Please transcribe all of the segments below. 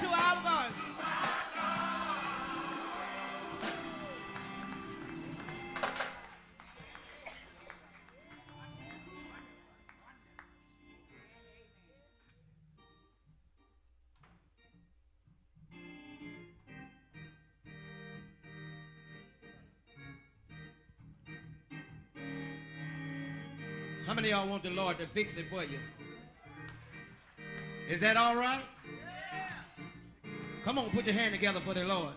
2-hour going. How many of y'all want the Lord to fix it for you? Is that all right? Yeah. Come on, put your hand together for the Lord.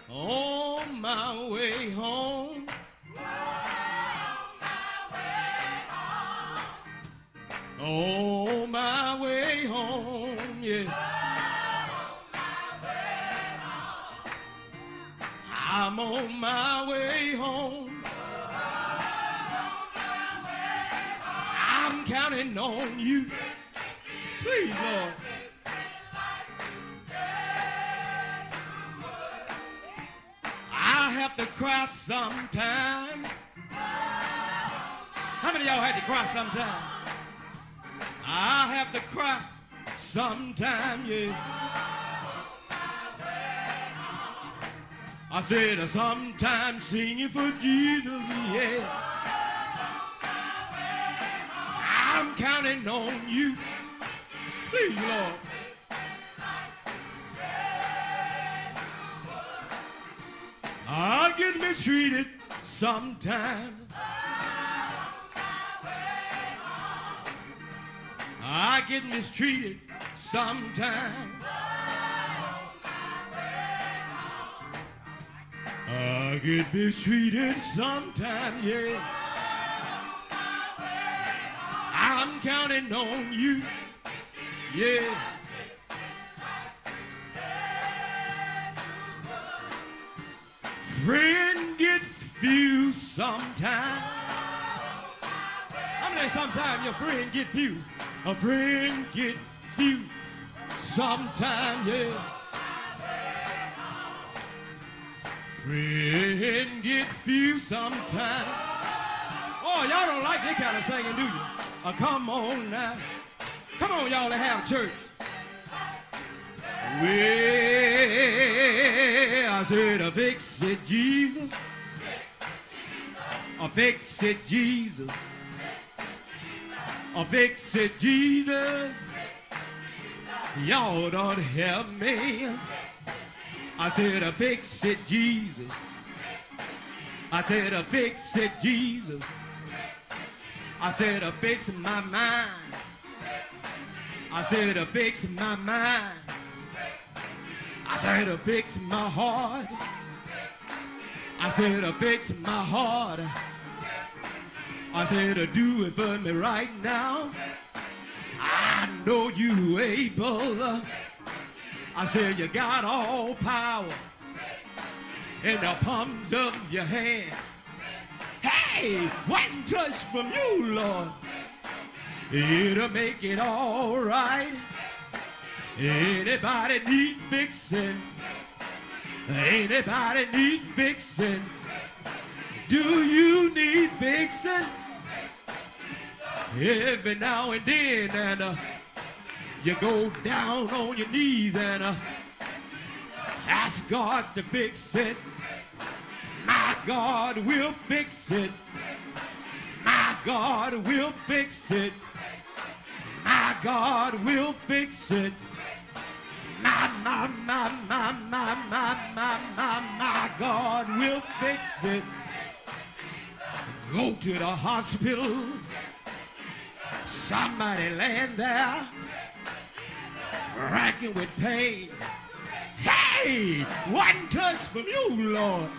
On my way home. On my way home, yeah. I'm on my way home. I'm counting on you. Please, Lord. I have to cry sometime. How many of y'all had to cry sometime? I have to cry sometime, yeah. I said sometimes singing for Jesus, yeah. I'm counting on you, please, Lord. I get mistreated sometimes. I get mistreated sometimes. I get mistreated sometimes, yeah. I'm counting on you, yeah. Friend get few sometimes. How many sometimes your friend get few? A friend get few sometimes, yeah. Friend get few sometimes. Oh, y'all don't like that kind of singing, do you? Come on now. Come on, y'all, to have church. Well, I said, fix it, Jesus. Fix it, Jesus. Fix it, Jesus. Y'all don't help me. I said, fix it, Jesus. I said, fix it, Jesus. I said, fix my mind. I said, fix my mind. I said, fix my heart. I said, fix my heart. I said, do it for me right now. I know you able. I said, you got all power in the palms of your hand. Hey, one touch from you, Lord, it'll make it all right. Anybody need fixing? Anybody need fixing? Do you need fixing? Every now and then, and you go down on your knees and ask God to fix it. My God will fix it. My God will fix it. My God will fix it. My God will fix it. Go to the hospital. Somebody laying there, racking with pain. Hey, one touch from you, Lord,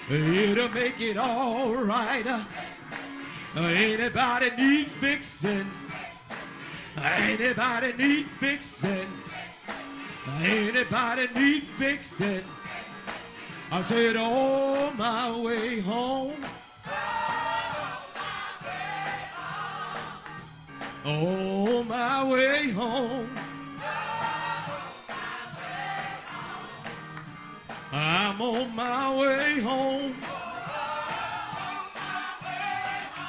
it'll make it all right. Anybody need fixing? Anybody need fixing? Anybody need fixing? I said, on my way home. On my way home. I'm I'm on my way home.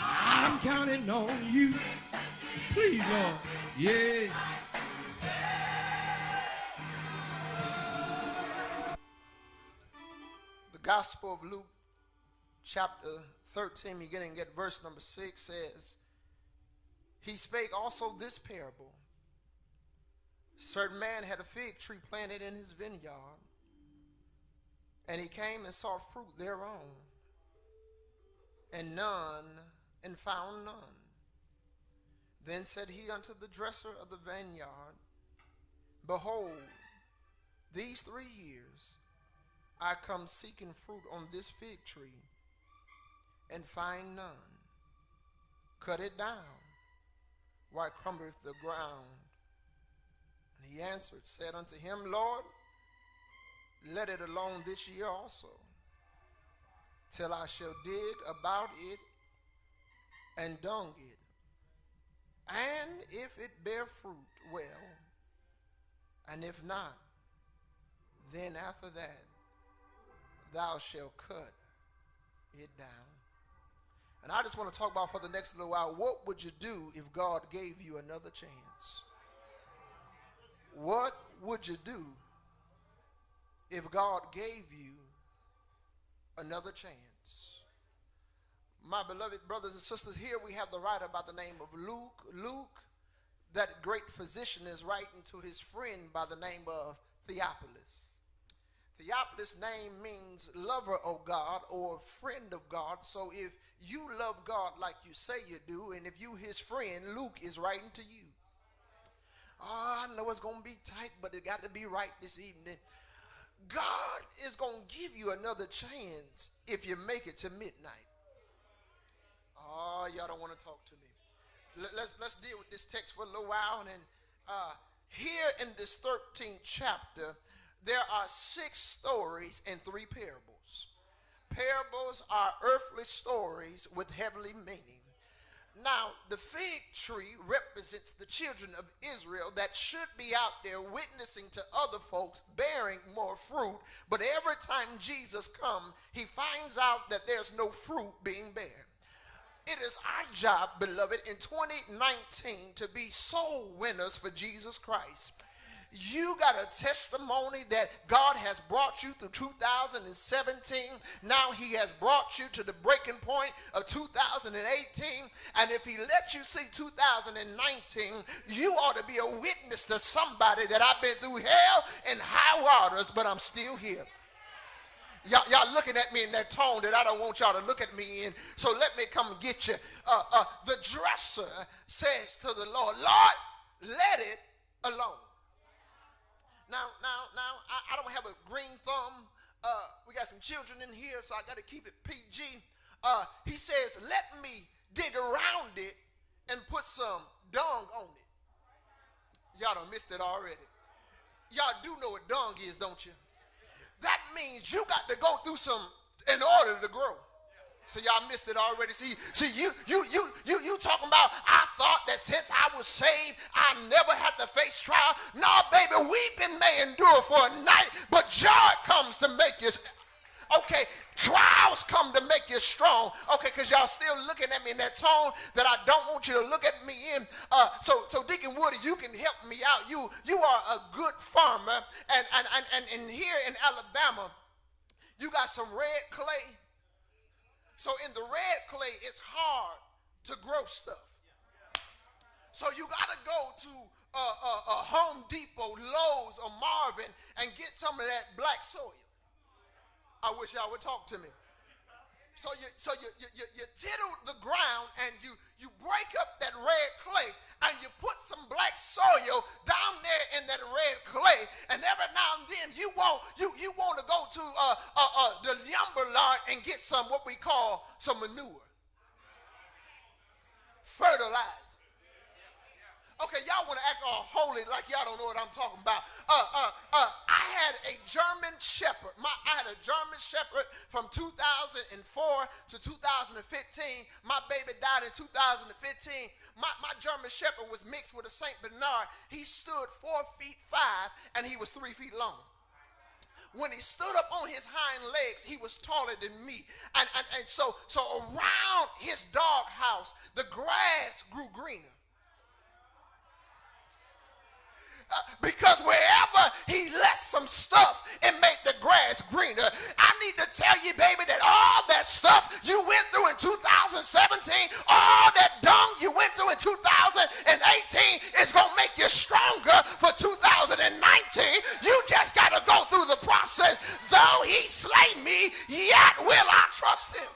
I'm counting on you. Please, Lord. Yeah. The Gospel of Luke, chapter 13, beginning at verse number 6, says, he spake also this parable. Certain man had a fig tree planted in his vineyard, and he came and sought fruit thereon, and found none. Then said he unto the dresser of the vineyard, behold, these 3 years I come seeking fruit on this fig tree, and find none. Cut it down, why crumbleth the ground? And he answered, said unto him, Lord, let it alone this year also, till I shall dig about it and dung it. And if it bear fruit, well, and if not, then after that thou shalt cut it down. And I just want to talk about for the next little while, what would you do if God gave you another chance? What would you do if God gave you another chance? My beloved brothers and sisters, here we have the writer by the name of Luke. Luke, that great physician, is writing to his friend by the name of Theophilus. Theophilus' name means lover of God or friend of God. So if you love God like you say you do, and if you his friend, Luke is writing to you. Oh, I know it's going to be tight, but it got to be right this evening. God is going to give you another chance if you make it to midnight. Oh, y'all don't want to talk to me. Let's deal with this text for a little while. And here in this 13th chapter, there are 6 stories and 3 parables. Parables are earthly stories with heavenly meaning. Now, the fig tree represents the children of Israel that should be out there witnessing to other folks, bearing more fruit. But every time Jesus comes, he finds out that there's no fruit being borne. It is our job, beloved, in 2019 to be soul winners for Jesus Christ. You got a testimony that God has brought you through 2017. Now he has brought you to the breaking point of 2018. And if he let you see 2019, you ought to be a witness to somebody that I've been through hell and high waters, but I'm still here. Y'all looking at me in that tone that I don't want y'all to look at me in. So let me come and get you. The dresser says to the Lord, Lord, let it alone. Now, I don't have a green thumb. We got some children in here, so I got to keep it PG. He says, let me dig around it and put some dung on it. Y'all done missed it already. Y'all do know what dung is, don't you? That means you got to go through some in order to grow. So y'all missed it already. See, you talking about, I thought that since I was saved, I never had to face trial. No, baby, weeping may endure for a night, but joy comes to make you. Okay, trials come to make you strong. Okay, because y'all still looking at me in that tone that I don't want you to look at me in. So Deacon Woody, you can help me out. You are a good farmer, and here in Alabama, you got some red clay. So in the red clay, it's hard to grow stuff. So you got to go to Home Depot, Lowe's, or Marvin and get some of that black soil. I wish y'all would talk to me. So you tittle the ground and you break up that red clay and you put some black soil down there in that red clay, and every now and then you want to go to the lumber yard and get some what we call some manure, fertilizer. Okay, y'all want to act all holy like y'all don't know what I'm talking about. I had a German Shepherd. I had a German Shepherd from 2004 to 2015. My baby died in 2015. My German Shepherd was mixed with a Saint Bernard. He stood 4 feet 5 and he was 3 feet long. when he stood up on his hind legs, he was taller than me. And so around his doghouse, the grass grew greener. Because wherever he left some stuff, it made the grass greener. I need to tell you, baby, that all that stuff you went through in 2017, all that dung you went through in 2018 is going to make you stronger for 2019. You just got to go through the process. Though he slay me, yet will I trust him.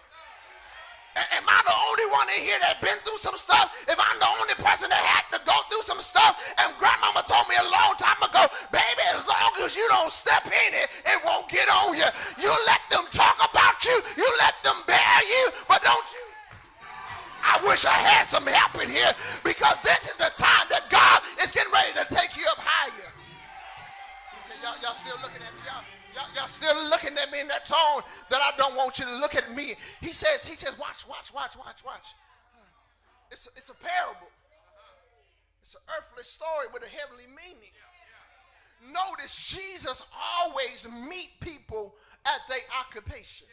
Am I the only one in here that been through some stuff? If I'm the only person that had to go through some stuff, and grandmama told me a long time ago, baby, as long as you don't step in it, it won't get on you. You let them talk about you, you let them bear you, but don't you? I wish I had some help in here, because this is the time that God is getting ready to take you up higher. Okay, y'all still looking at me, Y'all still looking at me in that tone that I don't want you to look at me. He says, watch. It's a parable. It's an earthly story with a heavenly meaning. Notice Jesus always meet people at their occupation.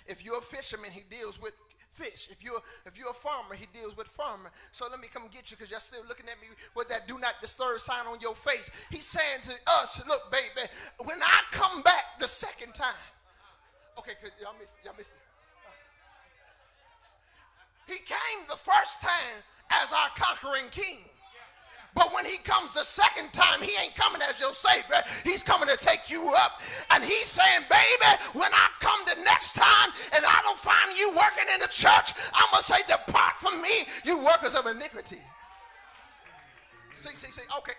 If you're a fisherman, he deals with fish. If you're a farmer, he deals with farmer. So let me come get you, because y'all still looking at me with that do not disturb sign on your face. He's saying to us, look, baby, when I come back the second time. Okay, y'all missed it. He came the first time as our conquering king. But when he comes the second time, he ain't coming as your savior. He's coming to take you up. And he's saying, baby, when I come the next time and I don't find you working in the church, I'm going to say, depart from me, you workers of iniquity. See. Okay.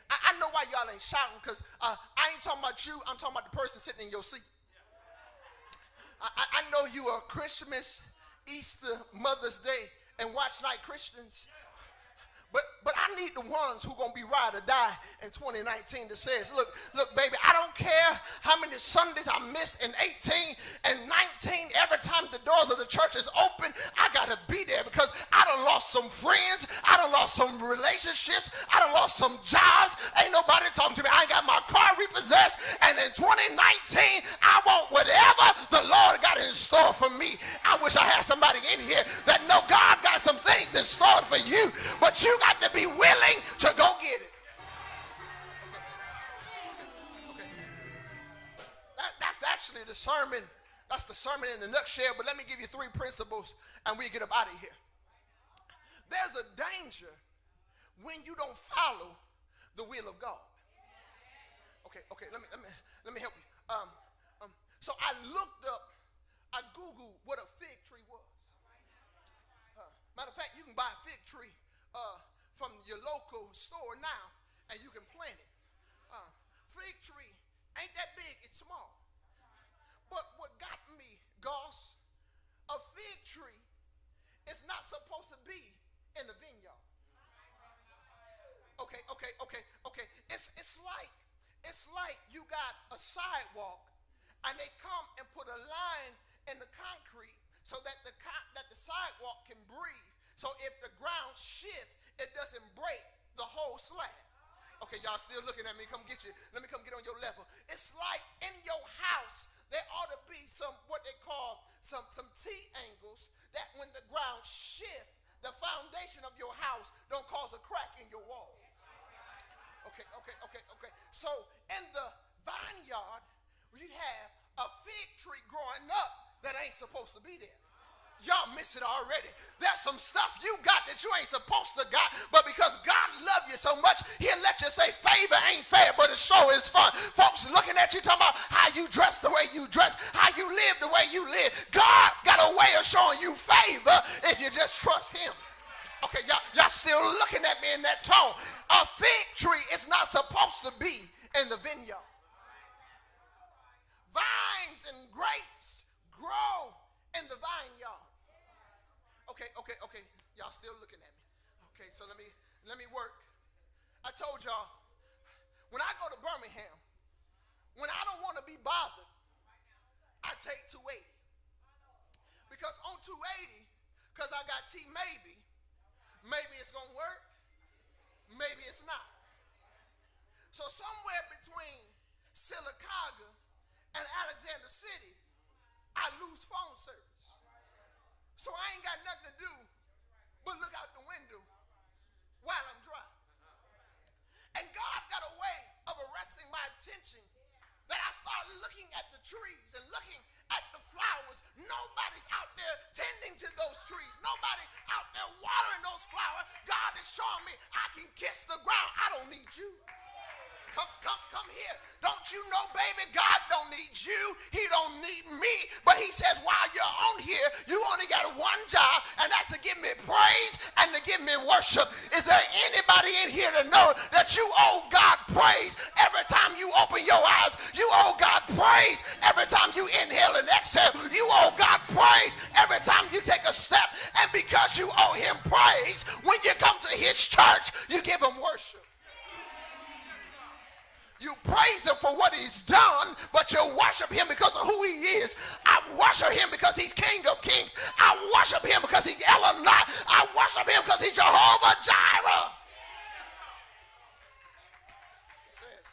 I know why y'all ain't shouting, because I ain't talking about you. I'm talking about the person sitting in your seat. I know you are Christmas, Easter, Mother's Day, and watch night Christians. But I need the ones who going to be ride or die in 2019 that says, look, baby, I don't care how many Sundays I missed in 18 and 19. Every time the doors of the church is open, I got to be there, because I done lost some friends. I done lost some relationships. I done lost some jobs. Ain't nobody talking to me. I ain't got my car repossessed. And in 2019, I want whatever the Lord got in store for me. I wish I had somebody in here that know God got some things in store for you, but you got to be willing to go get it. Okay. That's actually the sermon. That's the sermon in a nutshell, but let me give you 3 principles and we get up out of here. There's a danger when you don't follow the will of God. Okay, let me help you. So I Googled what a fig tree was. Matter of fact, you can buy a fig tree from your local store now, and you can plant it. Fig tree ain't that big, it's small. But what got me, Goss, a fig tree is not supposed to be in the vineyard. Okay. It's like you got a sidewalk, and they come and put a line in the concrete so that the sidewalk can breathe. So if the ground shifts, it doesn't break the whole slab. Okay, y'all still looking at me. Come get you. Let me come get on your level. It's like in your house, there ought to be some, what they call some T-angles, that when the ground shifts, the foundation of your house don't cause a crack in your wall. Okay. So in the vineyard, we have a fig tree growing up that ain't supposed to be there. Y'all miss it already. There's some stuff you got that you ain't supposed to got, but because God loves you so much, he'll let you say favor ain't fair, but it sure is fun. Folks looking at you talking about how you dress the way you dress, how you live the way you live. God got a way of showing you favor if you just trust him. Okay, y'all still looking at me in that tone. A fig tree is not supposed to be in the vineyard. Vines and grapes grow in the vineyard. Okay. Y'all still looking at me. Okay, so let me work. I told y'all, when I go to Birmingham, when I don't want to be bothered, I take 280. Because on 280, because I got maybe it's going to work, maybe it's not. So somewhere between Sylacauga, and Alexander City, I lose phone service. So I ain't got nothing to do but look out the window while I'm driving. And God got a way of arresting my attention that I started looking at the trees and looking at the flowers. Nobody's out there tending to those trees. Nobody out there watering those flowers. God is showing me I can kiss the ground. I don't need you. Come here. Don't you know, baby, God don't need you. He don't need me. But he says, while you're on here, you only got one job, and that's to give me praise and to give me worship. Is there anybody in here to know that you owe God praise every time you open your eyes? You owe God praise every time you inhale and exhale. You owe God praise every time you take a step. And because you owe him praise, when you come to his church, you give him worship. You praise him for what he's done, but you worship him because of who he is. I worship him because he's King of Kings. I worship him because he's Elohim. I worship him because he's Jehovah Jireh. It says,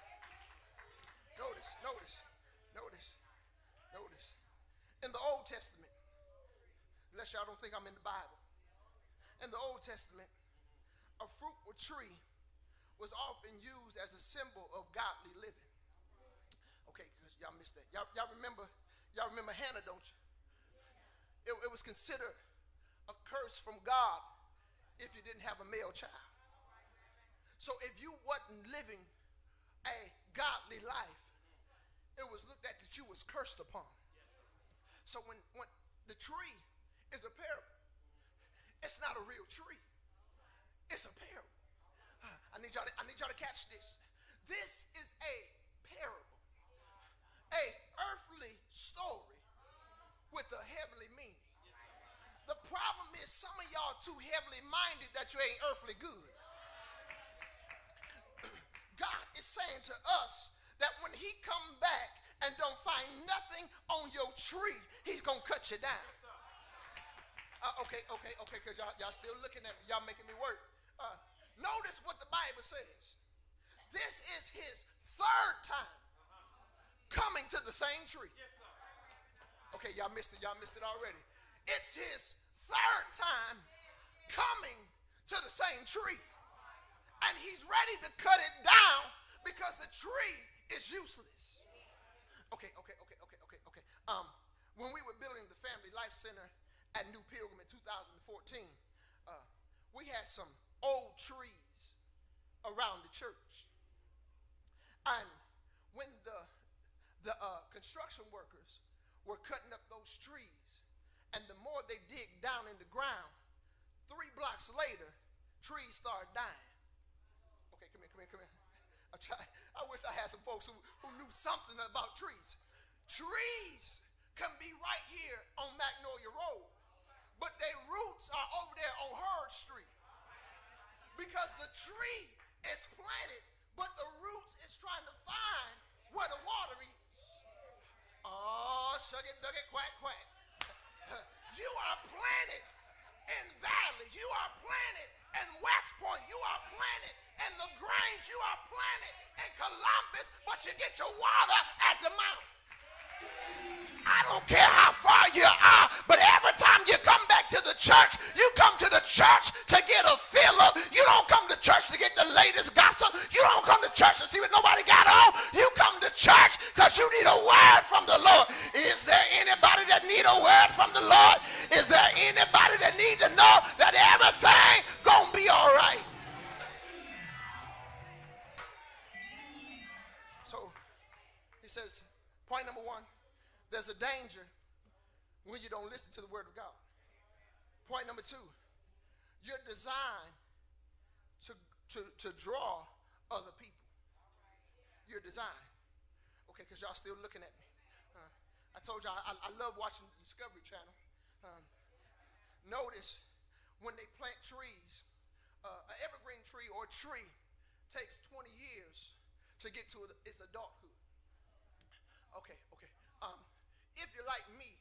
notice. In the Old Testament, unless y'all don't think I'm in the Bible, in the Old Testament, a fruitful tree was often used as a symbol of godly living. Okay, because y'all missed that. Y'all remember Hannah, don't you? It was considered a curse from God if you didn't have a male child. So if you wasn't living a godly life, it was looked at that you was cursed upon. So when the tree is a parable, it's not a real tree. It's a parable. I need y'all to catch this. This is a parable, a earthly story with a heavenly meaning. The problem is some of y'all too heavenly minded that you ain't earthly good. God is saying to us that when he come back and don't find nothing on your tree, he's going to cut you down. Okay, because y'all still looking at me. Y'all making me work. Notice what the Bible says. This is his third time coming to the same tree. Okay, y'all missed it already. It's his third time coming to the same tree. And he's ready to cut it down because the tree is useless. Okay. When we were building the Family Life Center at New Pilgrim in 2014, we had some old trees around the church. And when the construction workers were cutting up those trees, and the more they dig down in the ground, 3 blocks later, trees started dying. Okay, come here. I wish I had some folks who knew something about trees. Trees can be right here on Magnolia Road, but their roots are over there on Hurd Street. Because the tree is planted, but the roots is trying to find where the water is. Oh, shug it, dug it, quack, quack. You are planted in Valley. You are planted in West Point. You are planted in LaGrange. You are planted in Columbus, but you get your water at the mountain. I don't care how far you are, but every time you come back to the church, you come to the church to get a fill up. You don't come to church to get the latest gossip. You don't come to church to see what nobody got on. You come to church because you need a word from the Lord. Is there anybody that need a word from the Lord? Is there anybody that need to know that everything gonna be all right? So he says, point number 1, there's a danger when you don't listen to the word of God. Point number 2, you're designed to draw other people. You're designed. Okay, because y'all still looking at me. I told y'all I love watching the Discovery Channel. Notice when they plant trees, an evergreen tree or tree takes 20 years to get to its adulthood. Okay. If you're like me,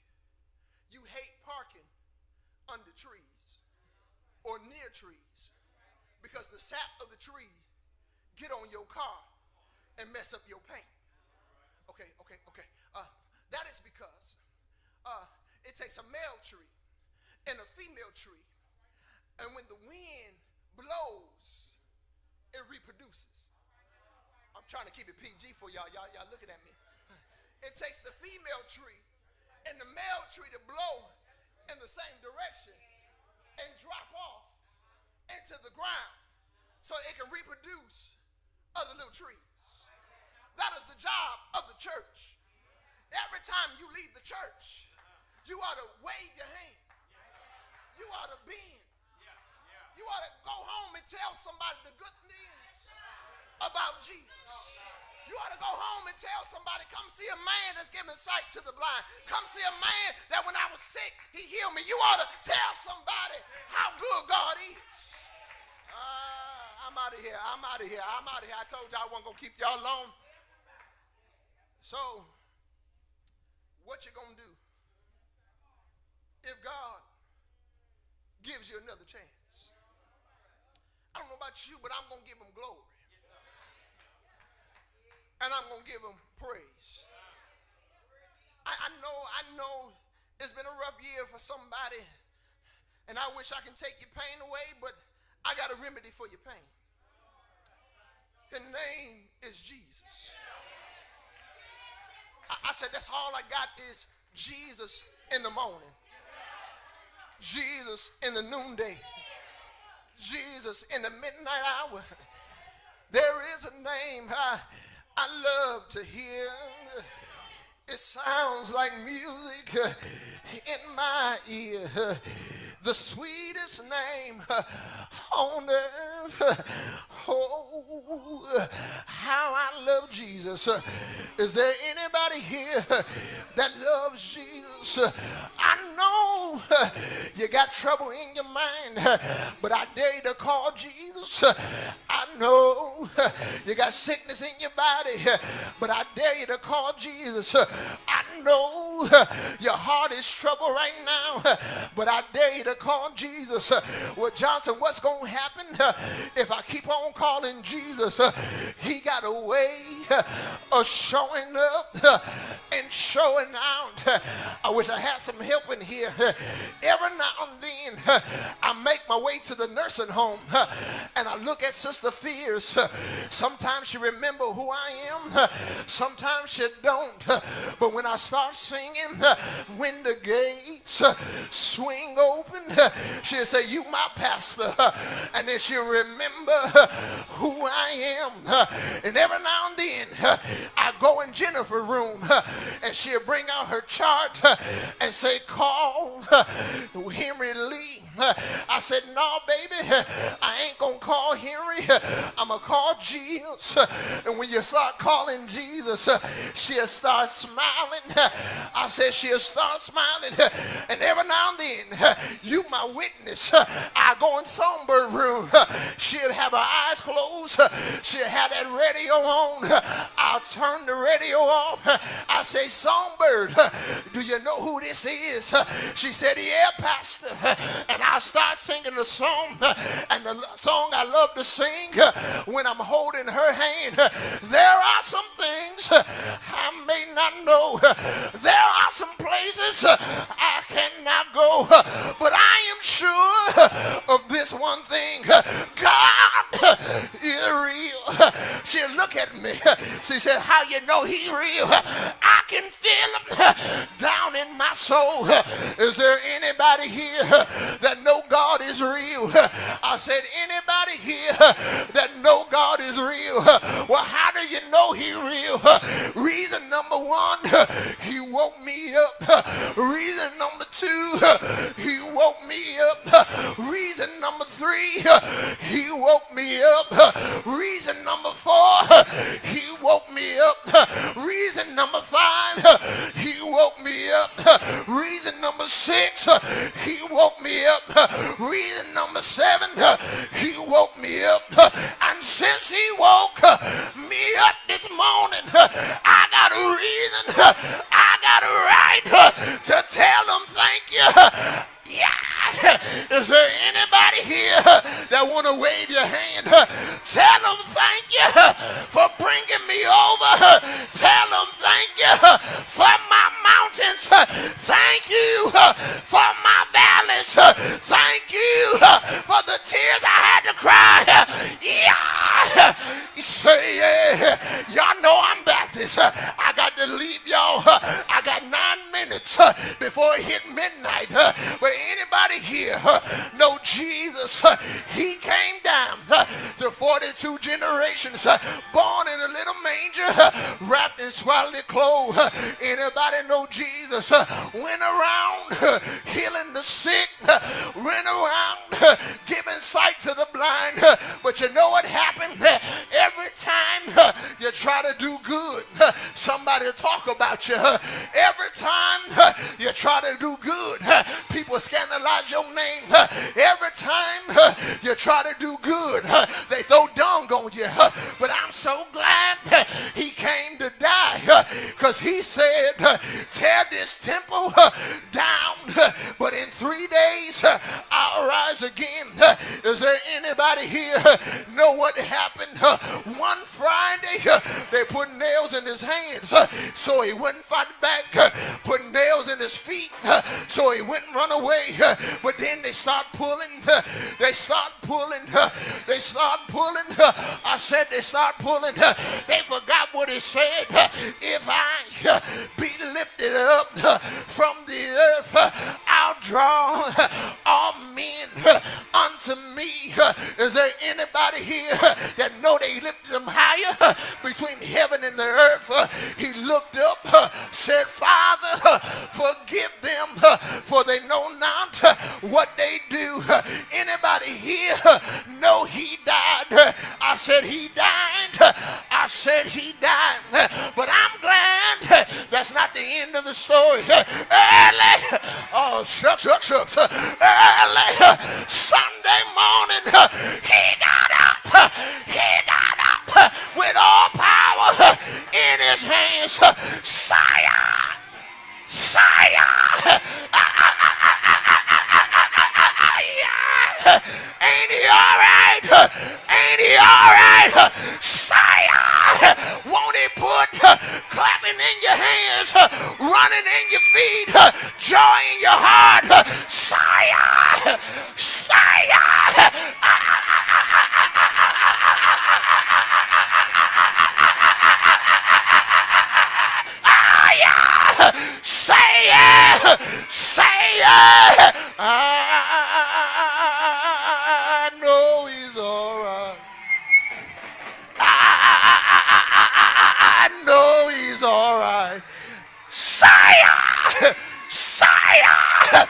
you hate parking under trees or near trees because the sap of the tree get on your car and mess up your paint. Okay. That is because it takes a male tree and a female tree, and when the wind blows, it reproduces. I'm trying to keep it PG for y'all. Y'all looking at me. It takes the female tree and the male tree to blow in the same direction and drop off into the ground so it can reproduce other little trees. That is the job of the church. Every time you leave the church, you ought to wave your hand. You ought to bend. You ought to go home and tell somebody the good news about Jesus. You ought to go home and tell somebody, come see a man that's giving sight to the blind. Come see a man that when I was sick, he healed me. You ought to tell somebody how good God is. I'm out of here. I told you I wasn't going to keep y'all long. So, what you going to do if God gives you another chance? I don't know about you, but I'm going to give him glory. And I'm going to give him praise. I know it's been a rough year for somebody, and I wish I can take your pain away, but I got a remedy for your pain. His name is Jesus. I said that's all I got is Jesus in the morning, Jesus in the noonday, Jesus in the midnight hour. There is a name I love to hear. It sounds like music in my ear. The sweetest name on earth. Oh, how I love Jesus. Is there anybody here that loves Jesus? I know you got trouble in your mind, but I dare you to call Jesus. I know you got sickness in your body, but I dare you to call Jesus. I know your heart is troubled right now, but I dare you to call Jesus. Well, Johnson, what's going to happen if I keep on calling Jesus? He got a way of showing up and showing out. I wish I had some help in here. Every now and then, I make my way to the nursing home, and I look at Sister Fears. Sometimes she remember who I am, sometimes she don't. But when I start singing, when the gates swing open, she'll say, you my pastor. And then she'll remember who I am. And every now and then, I go in Jennifer's room, and she'll bring out her chart and say, call Henry Lee. I said, no, baby, I ain't going to call Henry. I'm going to call Jesus. And when you start calling Jesus, she'll start smiling. I said, she'll start smiling. And every now and then, you my witness, I go in Songbird room. She'll have her eyes closed. She'll have that radio on. I'll turn the radio off. I say, Songbird, do you know who this is? She said, yeah, Pastor. And I'll start singing the song. And the song I love to sing when I'm holding her hand. There are some things I may not know. There are some places I cannot go. But I am sure of this one thing. God is real. She'll look at me. She said, how you know he's real? I can feel him down in my soul. Is there anybody here that know God is real? I said, anybody here that know God is real? Well, how do you know he real? Reason number one, he woke me up. Reason number two, he woke me up. Reason number three, he woke me up. Reason number four, he woke me up. Reason number five, he woke me up. Reason number six, he woke me up. Reason number seven, he woke me up. And since he woke me up this morning, I got a reason, I got a right to tell him thank you. Yeah. Is there anybody here that want to wave your hand? Tell them thank you for bringing me over. Tell them thank house before it hit midnight. But anybody here know Jesus? He came down to 42 generations, born in a little manger, wrapped in swaddling clothes. Anybody know Jesus? Went around healing the sick, went around giving sight to the blind. But you know what happened? Every time you try to do good, somebody will talk about you. Every time you try to do good, people scandalize your name. Every time you try to do good, they throw dung on you. But I'm so glad he came to die, because he said, tear this temple down, but in 3 days I'll rise again. Is there anybody here know what happened? One Friday they put nails in his hands so he wouldn't fight back, put nails in his feet so he wouldn't run away. But then they start pulling, they start pulling, they start pulling. I said they start pulling. They forgot what he said. If I be lifted up from the earth, I'll draw all men unto me. Is there anybody here that know they lifted him higher between heaven and the earth? He looked up, said, Father, forgive them, for they know not what they do. Anybody here know he died? I said he died. I said he died. But I'm glad that's not the end of the story. Early, oh shucks, early Sunday morning, he got up. He got up with all power in his hands. Sire, sire. Ain't he all right? Ain't he all right? Sire, won't he put clapping in your hands, running in your feet, joy in your heart? Sire, sire. Say it, say it. I know he's all right. I know he's all right. Sire, sire.